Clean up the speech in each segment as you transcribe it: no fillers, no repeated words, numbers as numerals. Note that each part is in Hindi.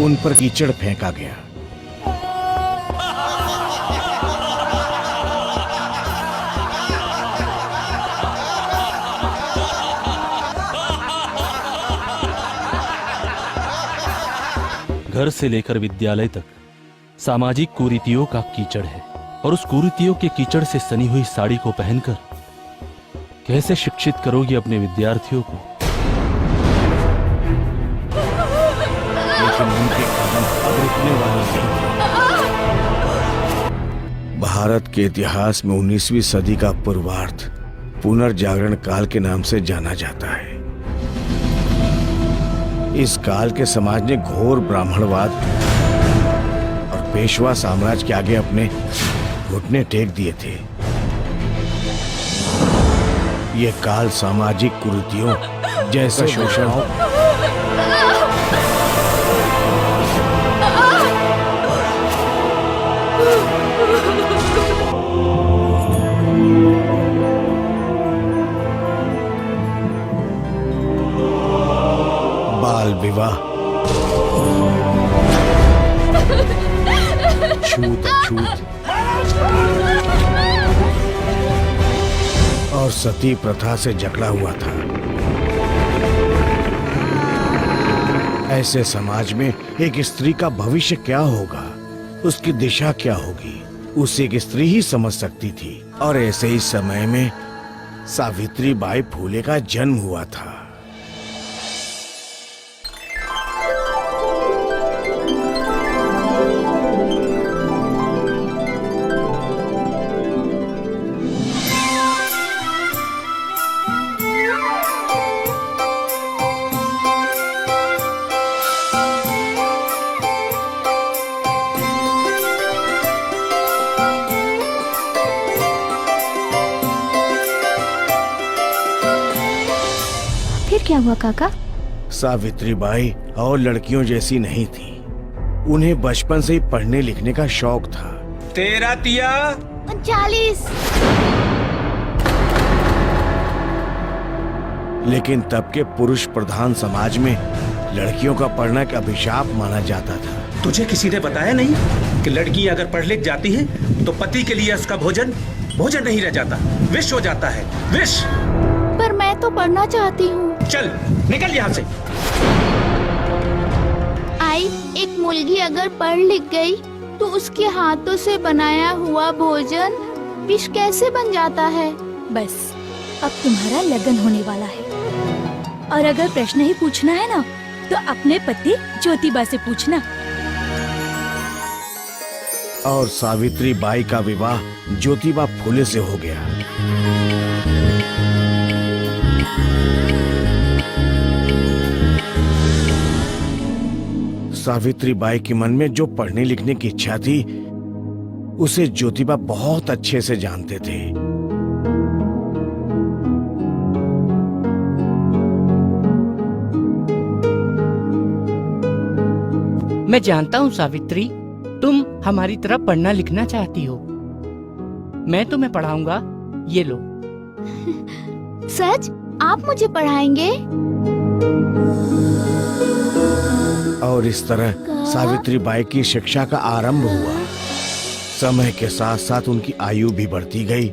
उन पर कीचड़ फेंका गया। घर से लेकर विद्यालय तक सामाजिक कुरीतियों का कीचड़ है, और उस कुरीतियों के कीचड़ से सनी हुई साड़ी को पहनकर कैसे शिक्षित करोगी अपने विद्यार्थियों को? लेकिन उनके कदम अब रुकने वाले नहीं। भारत के इतिहास में 19वीं सदी का पूर्वार्ध पुनर्जागरण काल के नाम से जाना जाता है। इस काल के समाज ने घोर ब्राह्मणवाद और पेशवा साम्राज्य के आगे अपने घुटने टेक दिए थे। ये काल सामाजिक कुरीतियों जैसे शोषणों, बाल विवाह, छूत अछूत और सती प्रथा से जकड़ा हुआ था। ऐसे समाज में एक स्त्री का भविष्य क्या होगा, उसकी दिशा क्या होगी, उसे एक स्त्री ही समझ सकती थी। और ऐसे ही समय में सावित्री बाई फूले का जन्म हुआ था। फिर क्या हुआ काका? सावित्री बाई और लड़कियों जैसी नहीं थी। उन्हें बचपन से ही पढ़ने लिखने का शौक था। 13 तिया 40। लेकिन तब के पुरुष प्रधान समाज में लड़कियों का पढ़ना एक अभिशाप माना जाता था। तुझे किसी ने बताया नहीं कि लड़की अगर पढ़ लिख जाती है तो पति के लिए उसका भोजन नहीं रह जाता, विष हो जाता है, विष। पर मैं तो पढ़ना चाहती हूँ। चल निकल यहाँ से। आई, एक मुलगी अगर पढ़ लिख गई तो उसके हाथों से बनाया हुआ भोजन विष कैसे बन जाता है? बस अब तुम्हारा लगन होने वाला है, और अगर प्रश्न ही पूछना है ना तो अपने पति ज्योतिबा से पूछना। और सावित्री बाई का विवाह ज्योतिबा फूले से हो गया। सावित्री बाई के मन में जो पढ़ने लिखने की इच्छा थी उसे ज्योतिबा बहुत अच्छे से जानते थे। मैं जानता हूँ सावित्री, तुम हमारी तरह पढ़ना लिखना चाहती हो। मैं तुम्हें पढ़ाऊंगा, ये लो। सच? आप मुझे पढ़ाएंगे? और इस तरह सावित्री बाई की शिक्षा का आरंभ हुआ। समय के साथ साथ उनकी आयु भी बढ़ती गई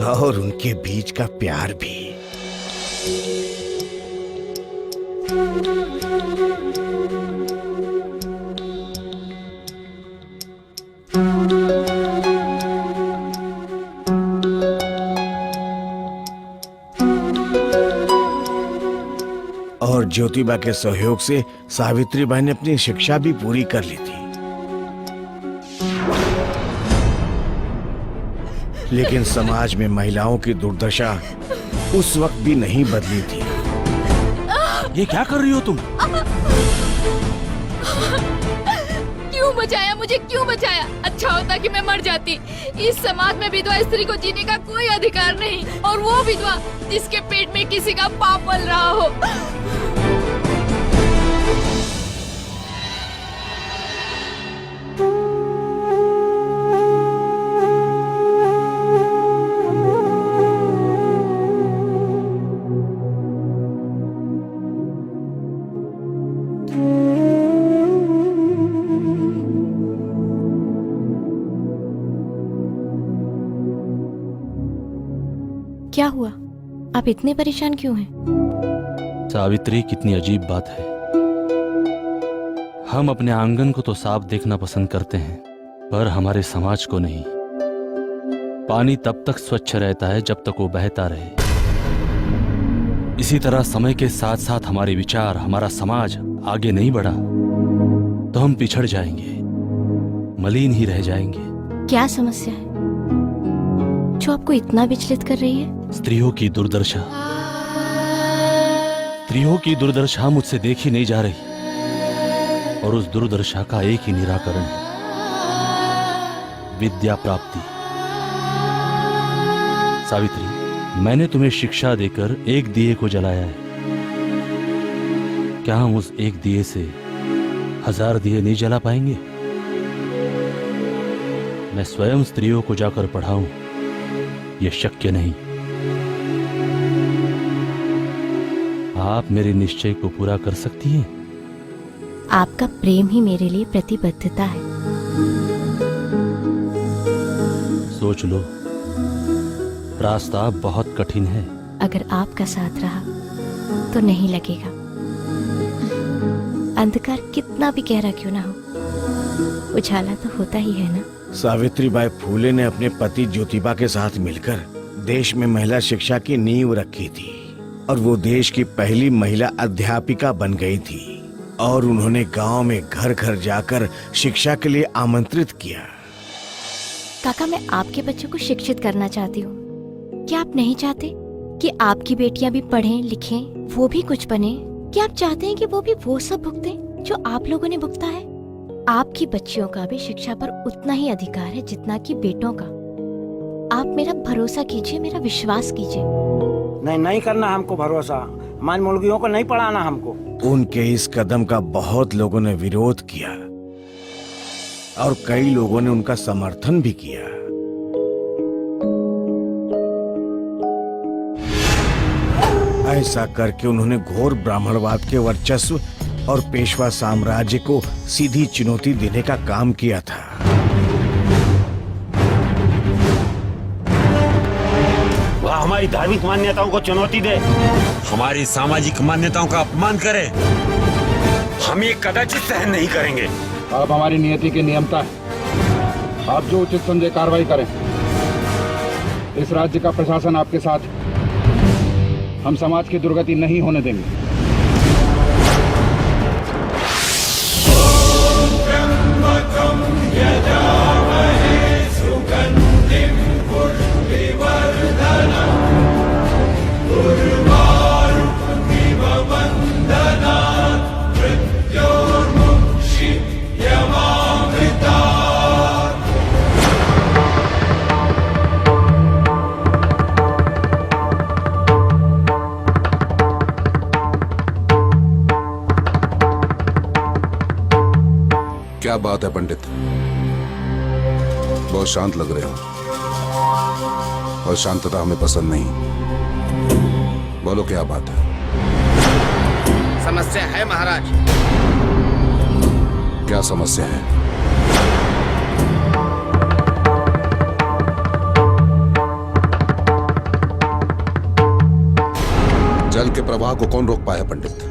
और उनके बीच का प्यार भी। और ज्योतिबा के सहयोग से सावित्री बाई ने अपनी शिक्षा भी पूरी कर ली थी। लेकिन समाज में महिलाओं की दुर्दशा उस वक्त भी नहीं बदली थी। ये क्या कर रही हो तुम? क्यों बचाया मुझे, क्यों बचाया? अच्छा होता कि मैं मर जाती। इस समाज में विधवा स्त्री को जीने का कोई अधिकार नहीं, और वो विधवा जिसके पेट में किसी का पाप पल रहा हो। आप इतने परेशान क्यों हैं? सावित्री, कितनी अजीब बात है। हम अपने आंगन को तो साफ देखना पसंद करते हैं, पर हमारे समाज को नहीं। पानी तब तक स्वच्छ रहता है जब तक वो बहता रहे। इसी तरह समय के साथ साथ हमारे विचार, हमारा समाज आगे नहीं बढ़ा तो हम पिछड़ जाएंगे, मलिन ही रह जाएंगे। क्या समस्या है जो आपको इतना विचलित कर रही है? स्त्रियों की दुर्दशा। स्त्रियों की दुर्दशा मुझसे देखी नहीं जा रही, और उस दुर्दशा का एक ही निराकरण है, विद्या प्राप्ति। सावित्री, मैंने तुम्हें शिक्षा देकर एक दिए को जलाया है। क्या हम उस एक दिए से 1000 दिए नहीं जला पाएंगे? मैं स्वयं स्त्रियों को जाकर पढ़ाऊं, यह शक्य नहीं। आप मेरे निश्चय को पूरा कर सकती हैं? आपका प्रेम ही मेरे लिए प्रतिबद्धता है। सोच लो, रास्ता बहुत कठिन है। अगर आपका साथ रहा तो नहीं लगेगा। अंधकार कितना भी गहरा क्यों ना हो, उजाला तो होता ही है ना। सावित्रीबाई फूले ने अपने पति ज्योतिबा के साथ मिलकर देश में महिला शिक्षा की नींव रखी थी, और वो देश की पहली महिला अध्यापिका बन गई थी। और उन्होंने गांव में घर घर जाकर शिक्षा के लिए आमंत्रित किया। काका, मैं आपके बच्चों को शिक्षित करना चाहती हूँ। क्या आप नहीं चाहते कि आपकी बेटियां भी पढ़ें लिखें, वो भी कुछ बने? क्या आप चाहते हैं कि वो भी वो सब भुगतें जो आप लोगों ने भुगता है? आपकी बच्चियों का भी शिक्षा पर उतना ही अधिकार है जितना कि बेटों का। आप मेरा भरोसा कीजिए, मेरा विश्वास कीजिए। नहीं करना हमको भरोसा। हमारी मुर्गियों को नहीं पढ़ाना हमको। उनके इस कदम का बहुत लोगों ने विरोध किया, और कई लोगों ने उनका समर्थन भी किया। ऐसा करके उन्होंने घोर ब्राह्मणवाद के वर्चस्व और पेशवा साम्राज्य को सीधी चुनौती देने का काम किया था। वह हमारी धार्मिक मान्यताओं को चुनौती दे, हमारी सामाजिक मान्यताओं का अपमान करे, हम ये कदाचित सहन नहीं करेंगे। आप हमारी नियति की नियमता है। आप जो उचित समझे कार्रवाई करें। इस राज्य का प्रशासन आपके साथ है। हम समाज की दुर्गति नहीं होने देंगे। क्या बात है पंडित? बहुत शांत लग रहे हो, और शांतता हमें पसंद नहीं। बोलो क्या बात है? समस्या है महाराज। क्या समस्या है? जल के प्रवाह को कौन रोक पाया पंडित?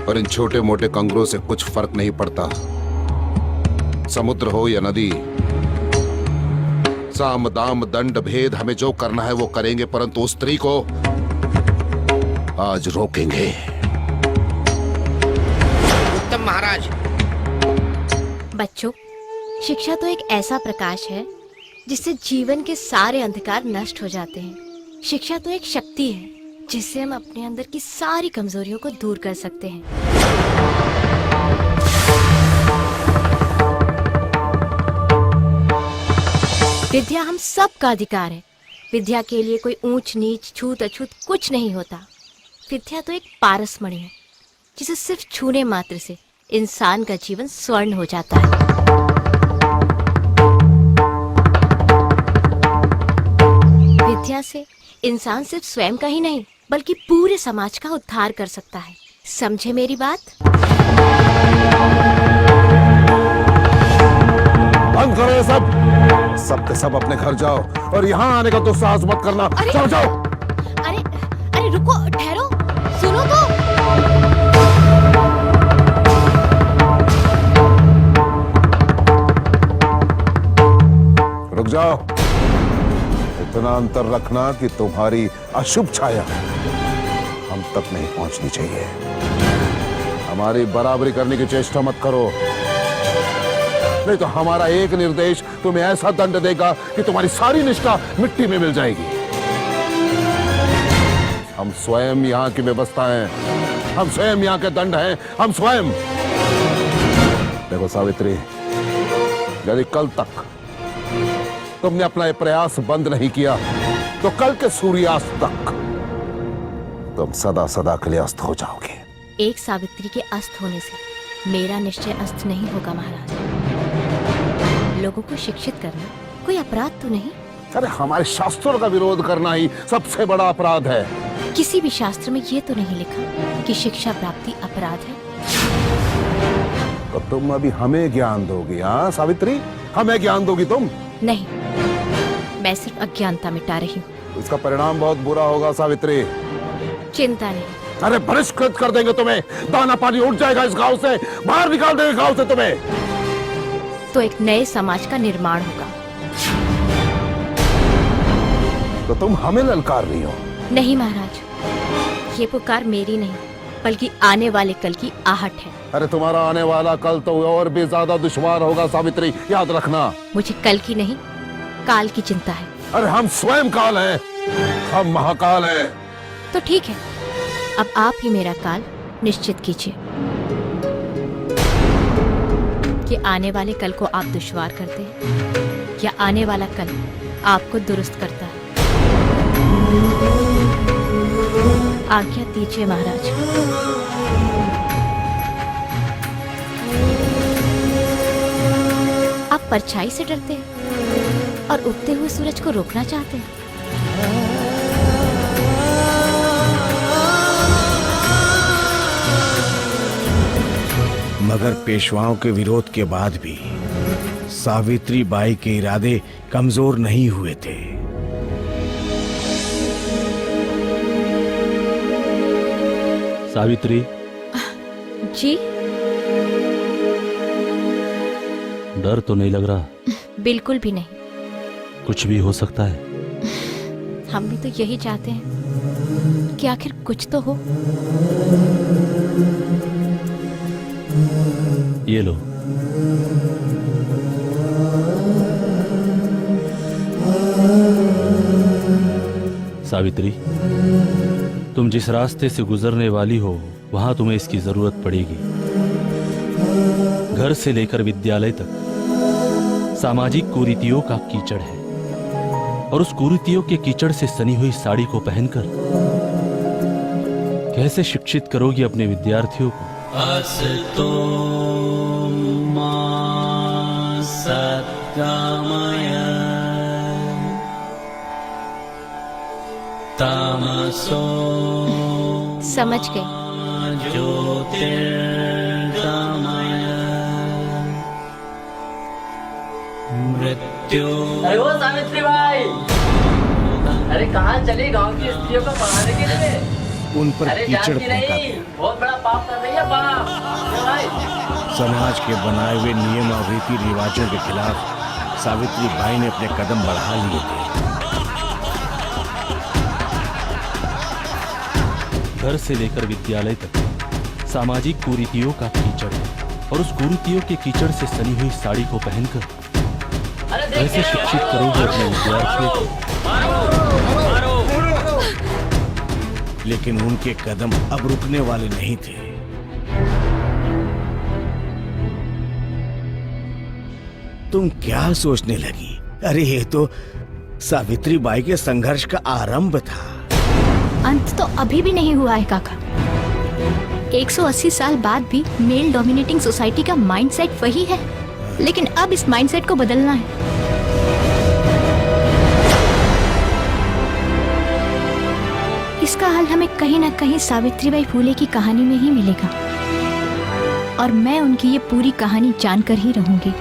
और इन छोटे मोटे कंगरों से कुछ फर्क नहीं पड़ता। समुद्र हो या नदी, साम दाम दंड भेद, हमें जो करना है वो करेंगे, परंतु उस स्त्री को आज रोकेंगे। उत्तम महाराज। बच्चों, शिक्षा तो एक ऐसा प्रकाश है जिससे जीवन के सारे अंधकार नष्ट हो जाते हैं। शिक्षा तो एक शक्ति है जिससे हम अपने अंदर की सारी कमजोरियों को दूर कर सकते हैं। विद्या हम सब का अधिकार है। विद्या के लिए कोई ऊंच नीच छूत अछूत कुछ नहीं होता। विद्या तो एक पारसमणि है जिसे सिर्फ छूने मात्र से इंसान का जीवन स्वर्ण हो जाता है। विद्या से इंसान सिर्फ स्वयं का ही नहीं बल्कि पूरे समाज का उद्धार कर सकता है। समझे मेरी बात? बंद करो ये सब के सब अपने घर जाओ, और यहाँ आने का तो साहस मत करना। जाओ जाओ। रुको, ठहरो, सुनो तो। रुक जाओ। इतना अंतर रखना कि तुम्हारी अशुभ छाया हम तक नहीं पहुंचनी चाहिए। हमारी बराबरी करने की चेष्टा मत करो, नहीं तो हमारा एक निर्देश तुम्हें ऐसा दंड देगा कि तुम्हारी सारी निष्ठा मिट्टी में मिल जाएगी। हम स्वयं यहाँ की व्यवस्था हैं, हम स्वयं यहाँ के दंड हैं, हम स्वयं। देखो सावित्री, यदि कल तक तुमने अपना ये प्रयास बंद नहीं किया तो कल के सूर्यास्त तक तुम सदा सदा के लिए अस्त हो जाओगे। एक सावित्री के अस्त होने से मेरा निश्चय अस्त नहीं होगा महाराज। लोगों को शिक्षित करना कोई अपराध तो नहीं। अरे हमारे शास्त्रों का विरोध करना ही सबसे बड़ा अपराध है। किसी भी शास्त्र में ये तो नहीं लिखा कि शिक्षा प्राप्ति अपराध है। तो तुम अभी हमें ज्ञान दोगी? हाँ सावित्री, हमें ज्ञान दोगी तुम? नहीं, मैं सिर्फ अज्ञानता मिटा रही हूँ। इसका परिणाम बहुत बुरा होगा सावित्री। चिंता नहीं। अरे बहिष्कृत कर देंगे तुम्हें, दाना पानी उठ जाएगा इस गांव से, बाहर निकाल देंगे गांव से तुम्हें। तो एक नए समाज का निर्माण होगा। तो तुम हमें ललकार रही हो? नहीं महाराज, ये पुकार मेरी नहीं बल्कि आने वाले कल की आहट है। अरे तुम्हारा आने वाला कल तो और भी ज्यादा दुश्वार होगा सावित्री, याद रखना। मुझे कल की नहीं, काल की चिंता है। अरे हम स्वयं काल हैं, हम महाकाल हैं। तो ठीक है, अब आप ही मेरा काल निश्चित कीजिए कि आने वाले कल को आप दुश्वार करते हैं या आने वाला कल आपको दुरुस्त करता है। आज्ञा दीजिए महाराज। आप परछाई से डरते हैं और उगते हुए सूरज को रोकना चाहते हैं। मगर पेशवाओं के विरोध के बाद भी सावित्री बाई के इरादे कमजोर नहीं हुए थे। सावित्री जी? डर तो नहीं लग रहा? बिल्कुल भी नहीं। कुछ भी हो सकता है। हम भी तो यही चाहते हैं कि आखिर कुछ तो हो। ये लो। सावित्री, तुम जिस रास्ते से गुजरने वाली हो वहां तुम्हें इसकी जरूरत पड़ेगी। घर से लेकर विद्यालय तक सामाजिक कुरीतियों का कीचड़ है और उस कुरीतियों के कीचड़ से सनी हुई साड़ी को पहनकर कैसे शिक्षित करोगी अपने विद्यार्थियों को? असतो मा सद्गमय तमसो समझ गए। ज्योतिर्गमय मृत्यु। अरे वो सावित्री बाई, अरे कहाँ चली गांव की स्त्रियों को पढ़ाने के लिए? उन पर अरे कीचड़ जानती फेंका नहीं, गया। बहुत बड़ा पाप कर रही है बाप। भाई समाज के बनाए हुए नियम और रीति रिवाजों के खिलाफ सावित्री बाई ने अपने कदम बढ़ा लिए थे। घर से लेकर विद्यालय तक सामाजिक कुरीतियों का कीचड़ है और उस कुरीतियों के कीचड़ से सनी हुई साड़ी को पहनकर कैसे शिक्षित करोगे अपने विद्यार्थियों को? लेकिन उनके कदम अब रुकने वाले नहीं थे। तुम क्या सोचने लगी? अरे ये तो सावित्री बाई के संघर्ष का आरंभ था। अंत तो अभी भी नहीं हुआ है काका। 180 साल बाद भी मेल डोमिनेटिंग सोसाइटी का माइंडसेट वही है, लेकिन अब इस माइंडसेट को बदलना है। इसका हल हमें कहीं ना कहीं सावित्रीबाई फूले की कहानी में ही मिलेगा और मैं उनकी ये पूरी कहानी जानकर ही रहूंगी।